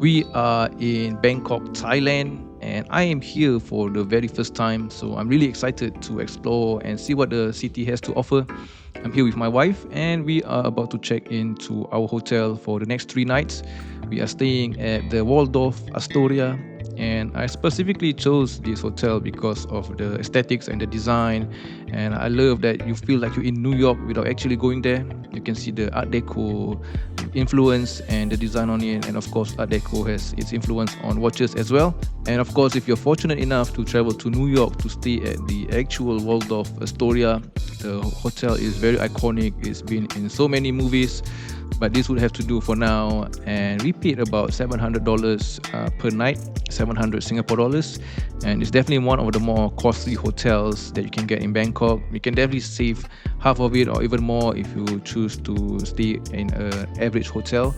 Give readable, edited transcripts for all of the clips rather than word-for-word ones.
We are in Bangkok, Thailand, and I am here for the very first time. So I'm really excited to explore and see what the city has to offer. I'm here with my wife, and we are about to check into our hotel for the next 3 nights. We are staying at the Waldorf Astoria, and I specifically chose this hotel because of the aesthetics and the design. And I love that you feel like you're in New York without actually going there. You can see the Art Deco influence and the design on it, and of course Art Deco has its influence on watches as well. And of course, if you're fortunate enough to travel to New York to stay at the actual Waldorf Astoria, the hotel is very iconic. It's been in so many movies, but this would have to do for now. And we paid about $700 per night, 700 Singapore dollars, and it's definitely one of the more costly hotels that you can get in Bangkok. You can definitely save half of it or even more if you choose to stay in an average hotel.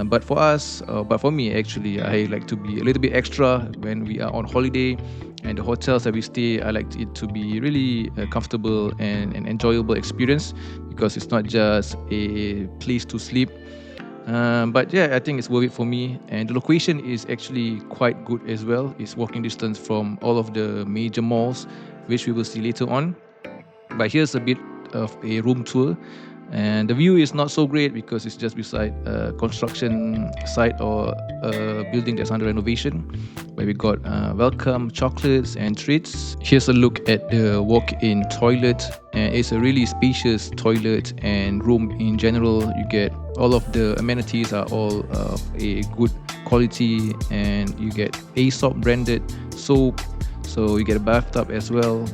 But for me actually, I like to be a little bit extra when we are on holiday, and the hotels that we stay, I like it to be really comfortable and an enjoyable experience because it's not just a place to sleep. But yeah, I think it's worth it for me, and the location is actually quite good as well. It's walking distance from all of the major malls, which we will see later on. But here's a bit of a room tour, and the view is not so great because it's just beside a construction site or a building that's under renovation, where we got welcome chocolates and treats. Here's a look at the walk-in toilet, and it's a really spacious toilet and room in general. You get all of the amenities are all of a good quality, and you get Aesop branded soap, so you get a bathtub as well.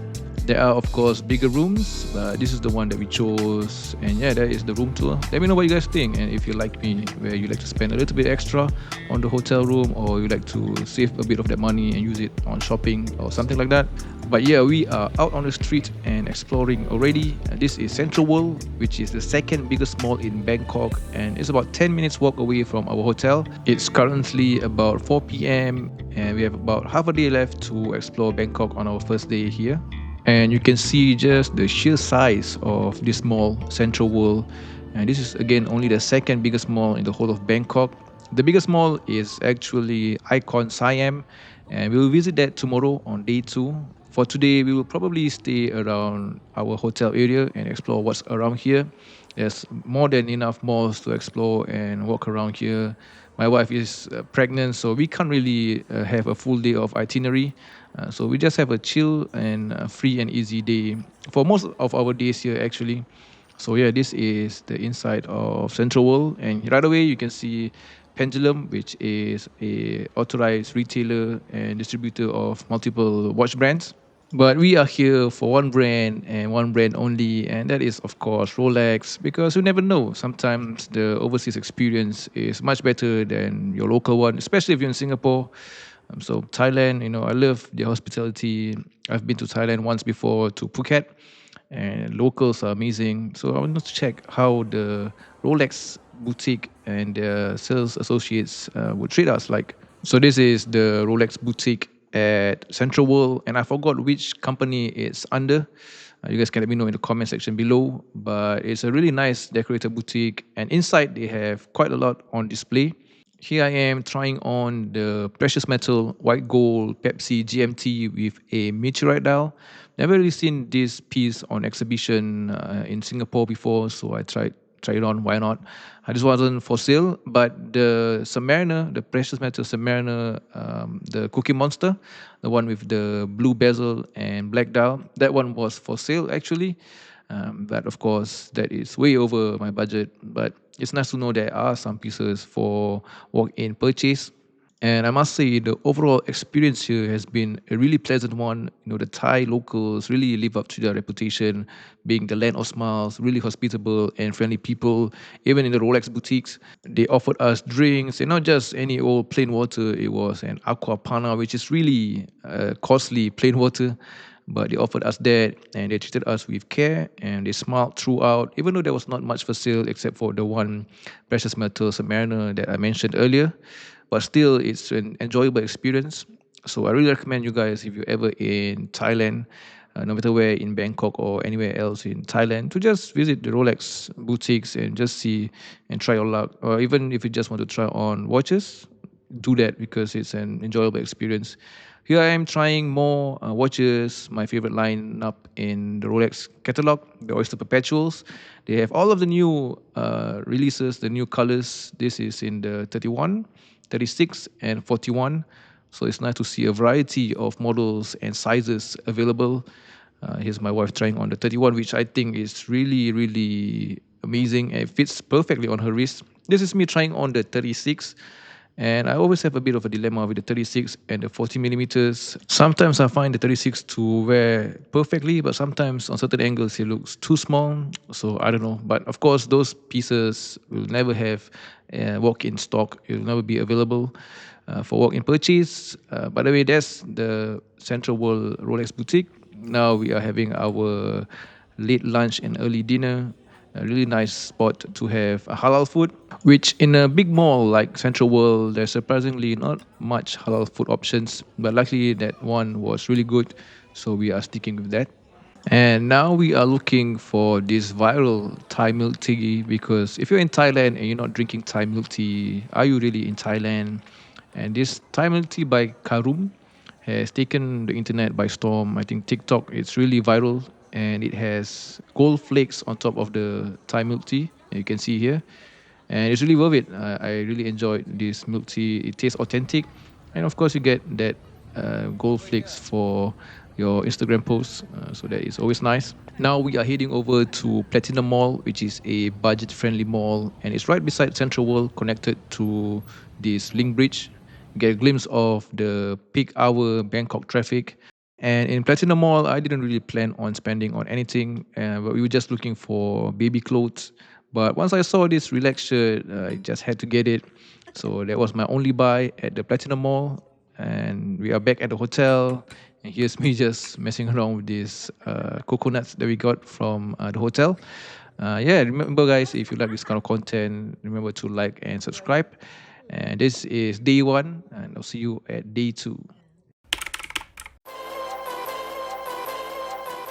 There are, of course, bigger rooms, but this is the one that we chose. And yeah, that is the room tour. Let me know what you guys think. And if you like me, where you like to spend a little bit extra on the hotel room, or you like to save a bit of that money and use it on shopping or something like that. But yeah, we are out on the street and exploring already. This is Central World, which is the second biggest mall in Bangkok, and it's about 10 minutes walk away from our hotel. It's currently about 4 p.m. and we have about half a day left to explore Bangkok on our first day here. And you can see just the sheer size of this mall, Central World. And this is again only the second biggest mall in the whole of Bangkok. The biggest mall is actually Icon Siam, and we will visit that tomorrow on day 2. For today, we will probably stay around our hotel area and explore what's around here. There's more than enough malls to explore and walk around here. My wife is pregnant, so we can't really have a full day of itinerary. So we just have a chill and free and easy day for most of our days here, actually. So yeah, this is the inside of Central World, and right away you can see Pendulum, which is a authorized retailer and distributor of multiple watch brands. But we are here for one brand and one brand only, and that is, of course, Rolex, because you never know. Sometimes the overseas experience is much better than your local one, especially if you're in Singapore. So, Thailand, I love the hospitality. I've been to Thailand once before to Phuket, and locals are amazing. So, I wanted to check how the Rolex boutique and their sales associates would treat us like. So this is the Rolex boutique at Central World, and I forgot which company it's under. You guys can let me know in the comment section below. But it's a really nice decorated boutique, and inside they have quite a lot on display. Here I am trying on the precious metal white gold Pepsi GMT with a meteorite dial. Never really seen this piece on exhibition in Singapore before, so I tried it on. Why not? This wasn't for sale, but the Submariner, the precious metal Submariner, the Cookie Monster, the one with the blue bezel and black dial, that one was for sale actually. But of course, that is way over my budget. But it's nice to know there are some pieces for walk-in purchase. And I must say, the overall experience here has been a really pleasant one. The Thai locals really live up to their reputation, being the land of smiles, really hospitable and friendly people. Even in the Rolex boutiques, they offered us drinks, and not just any old plain water. It was an aqua panna, which is really costly plain water. But they offered us that, and they treated us with care, and they smiled throughout, even though there was not much for sale except for the one precious metal Submariner that I mentioned earlier. But still, it's an enjoyable experience. So I really recommend you guys, if you're ever in Thailand, no matter where in Bangkok or anywhere else in Thailand, to just visit the Rolex boutiques and just see and try your luck. Or even if you just want to try on watches, do that because it's an enjoyable experience. Here I am trying more watches, my favorite lineup in the Rolex catalog, the Oyster Perpetuals. They have all of the new releases, the new colors. This is in the 31, 36, and 41. So it's nice to see a variety of models and sizes available. Here's my wife trying on the 31, which I think is really, really amazing. And it fits perfectly on her wrist. This is me trying on the 36. And I always have a bit of a dilemma with the 36 and the 40 millimeters. Sometimes I find the 36 to wear perfectly, but sometimes on certain angles it looks too small. So I don't know. But of course, those pieces will never have walk-in stock. It will never be available for walk-in purchase. By the way, that's the Central World Rolex boutique. Now we are having our late lunch and early dinner. A really nice spot to have halal food, which in a big mall like Central World, there's surprisingly not much halal food options, but luckily that one was really good, so we are sticking with that. And now we are looking for this viral Thai milk tea because if you're in Thailand and you're not drinking Thai milk tea, are you really in Thailand? And this Thai milk tea by Karum has taken the internet by storm. I think TikTok it's really viral and it has gold flakes on top of the Thai milk tea. You can see here, and it's really worth it. I really enjoyed this milk tea. It tastes authentic, and of course you get that gold flakes for your Instagram posts, so that is always nice. Now we are heading over to Platinum Mall, which is a budget-friendly mall, and it's right beside Central World, connected to this link bridge. You get a glimpse of the peak hour Bangkok traffic. And in Platinum Mall, I didn't really plan on spending on anything, but we were just looking for baby clothes. But once I saw this relaxed shirt, I just had to get it. So that was my only buy at the Platinum Mall. And we are back at the hotel. And here's me just messing around with these coconuts that we got from the hotel. Yeah, remember, guys, if you like this kind of content, remember to like and subscribe. And this is day one, and I'll see you at day two.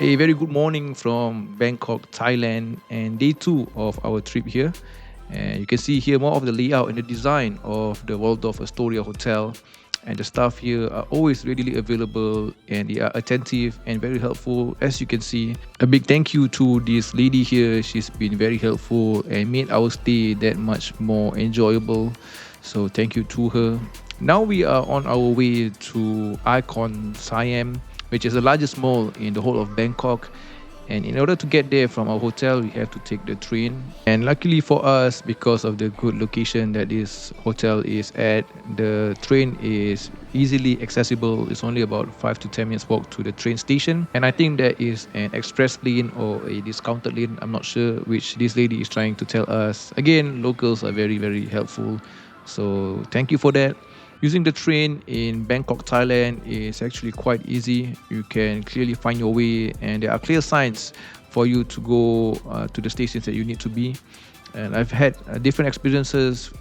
A very good morning from Bangkok, Thailand, and day two of our trip here. And you can see here more of the layout and the design of the Waldorf Astoria Hotel. And the staff here are always readily available and they are attentive and very helpful, as you can see. A big thank you to this lady here. She's been very helpful and made our stay that much more enjoyable. So thank you to her. Now we are on our way to Icon Siam, which is the largest mall in the whole of Bangkok. And in order to get there from our hotel, we have to take the train. And luckily for us, because of the good location that this hotel is at, the train is easily accessible. It's only about 5 to 10 minutes walk to the train station. And I think there is an express lane or a discounted lane. I'm not sure which this lady is trying to tell us. Again, locals are very, very helpful. So thank you for that. Using the train in Bangkok, Thailand is actually quite easy. You can clearly find your way and there are clear signs for you to go to the stations that you need to be. And I've had different experiences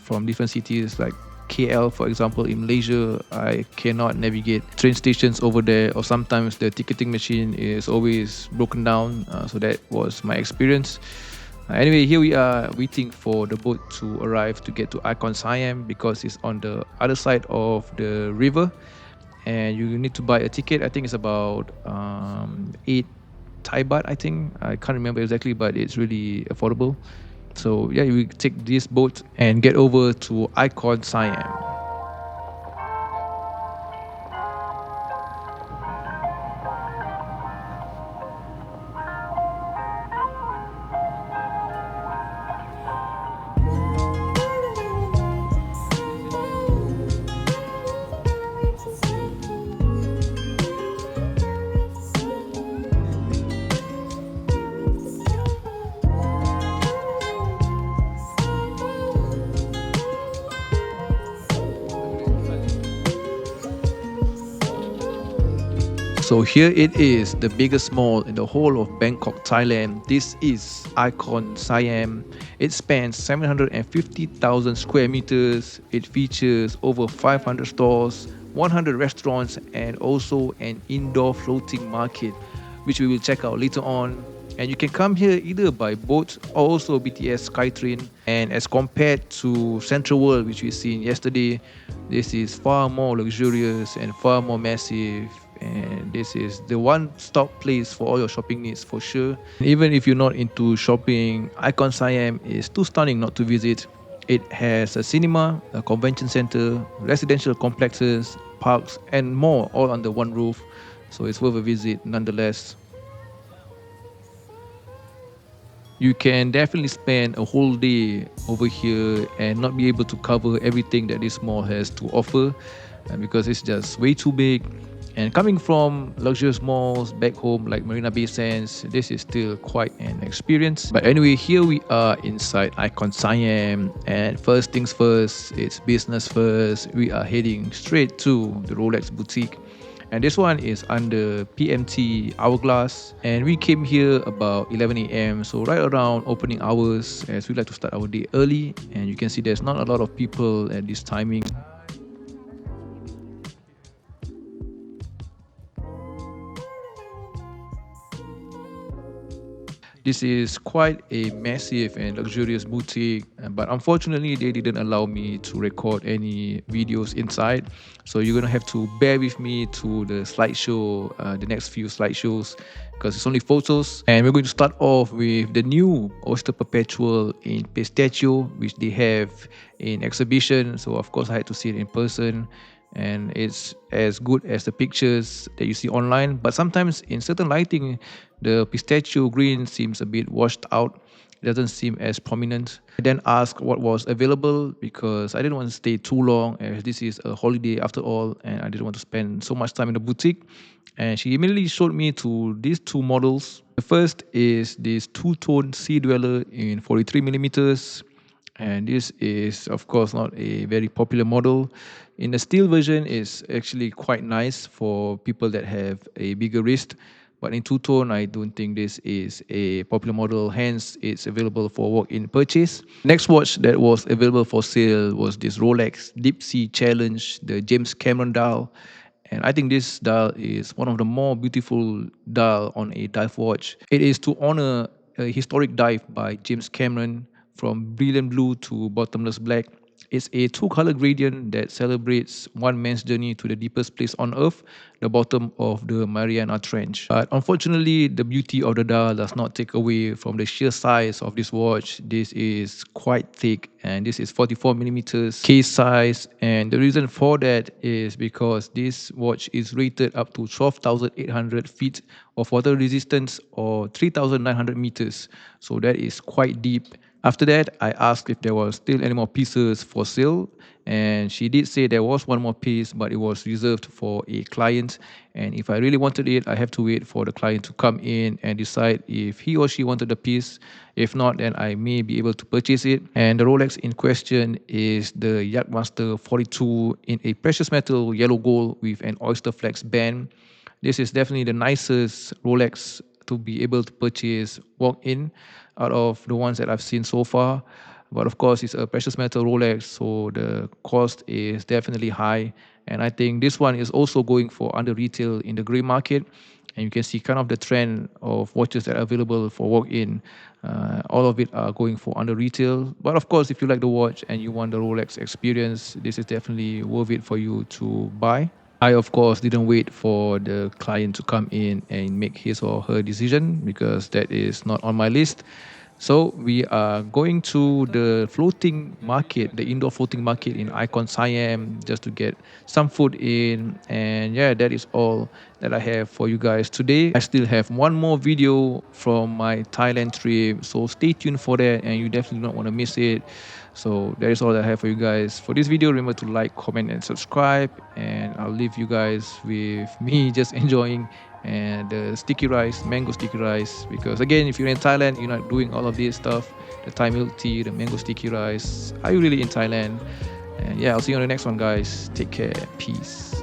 from different cities like KL, for example. In Malaysia, I cannot navigate train stations over there, or sometimes the ticketing machine is always broken down. So that was my experience. Anyway, here we are waiting for the boat to arrive to get to Icon Siam because it's on the other side of the river and you need to buy a ticket. I think it's about 8 Thai baht, I think. I can't remember exactly, but it's really affordable. So yeah, we take this boat and get over to Icon Siam. So here it is, the biggest mall in the whole of Bangkok, Thailand. This is Icon Siam. It spans 750,000 square meters. It features over 500 stores, 100 restaurants, and also an indoor floating market, which we will check out later on. And you can come here either by boat or also BTS Skytrain. And as compared to Central World, which we seen yesterday, this is far more luxurious and far more massive. And this is the one-stop place for all your shopping needs for sure. Even if you're not into shopping, Icon Siam is too stunning not to visit. It has a cinema, a convention center, residential complexes, parks, and more all under one roof. So it's worth a visit nonetheless. You can definitely spend a whole day over here and not be able to cover everything that this mall has to offer because it's just way too big. And coming from luxurious malls back home like Marina Bay Sands, this is still quite an experience. But anyway, here we are inside Icon Siam, and first things first, it's business first. We are heading straight to the Rolex boutique. And this one is under PMT Hourglass, and we came here about 11 a.m. so right around opening hours, as we like to start our day early. And you can see there's not a lot of people at this timing. This is quite a massive and luxurious boutique, but unfortunately they didn't allow me to record any videos inside. So you're gonna have to bear with me to the slideshow, the next few slideshows, because it's only photos. And we're going to start off with the new Oyster Perpetual in Pistachio, which they have in exhibition. So of course I had to see it in person, and it's as good as the pictures that you see online, but sometimes in certain lighting the pistachio green seems a bit washed out. It doesn't seem as prominent. I then asked what was available because I didn't want to stay too long, as this is a holiday after all, and I didn't want to spend so much time in the boutique. And she immediately showed me to these two models. The first is this two-tone Sea Dweller in 43 millimeters, and this is of course not a very popular model. In the steel version is actually quite nice for people that have a bigger wrist, but in two-tone I don't think this is a popular model, hence it's available for walk-in purchase. Next watch that was available for sale was this Rolex Deep Sea Challenge, the James Cameron dial. And I think this dial is one of the more beautiful dial on a dive watch. It is to honor a historic dive by James Cameron from brilliant blue to bottomless black. It's a two-color gradient that celebrates one man's journey to the deepest place on Earth, the bottom of the Mariana Trench. But unfortunately, the beauty of the dial does not take away from the sheer size of this watch. This is quite thick, and this is 44 millimeters case size. And the reason for that is because this watch is rated up to 12,800 feet of water resistance, or 3,900 meters. So that is quite deep. After that, I asked if there was still any more pieces for sale, and she did say there was one more piece, but it was reserved for a client. And if I really wanted it, I have to wait for the client to come in and decide if he or she wanted the piece. If not, then I may be able to purchase it. And the Rolex in question is the Yachtmaster 42 in a precious metal yellow gold with an oyster flex band. This is definitely the nicest Rolex to be able to purchase walk-in out of the ones that I've seen so far. But of course, it's a precious metal Rolex, so the cost is definitely high. And I think this one is also going for under retail in the grey market. And you can see kind of the trend of watches that are available for walk-in. All of it are going for under retail. But of course, if you like the watch and you want the Rolex experience, this is definitely worth it for you to buy. I, of course, didn't wait for the client to come in and make his or her decision because that is not on my list. So we are going to the floating market, the indoor floating market in Icon Siam, just to get some food in. And yeah, that is all that I have for you guys today. I still have one more video from my Thailand trip, so stay tuned for that, and you definitely don't want to miss it. So that is all I have for you guys for this video. Remember to like, comment, and subscribe, and I'll leave you guys with me just enjoying and the sticky rice, mango sticky rice, because again, if you're in Thailand, you're not doing all of this stuff, the Thai milk tea, the mango sticky rice. Are you really in Thailand? And yeah, I'll see you on the next one, guys. Take care. Peace.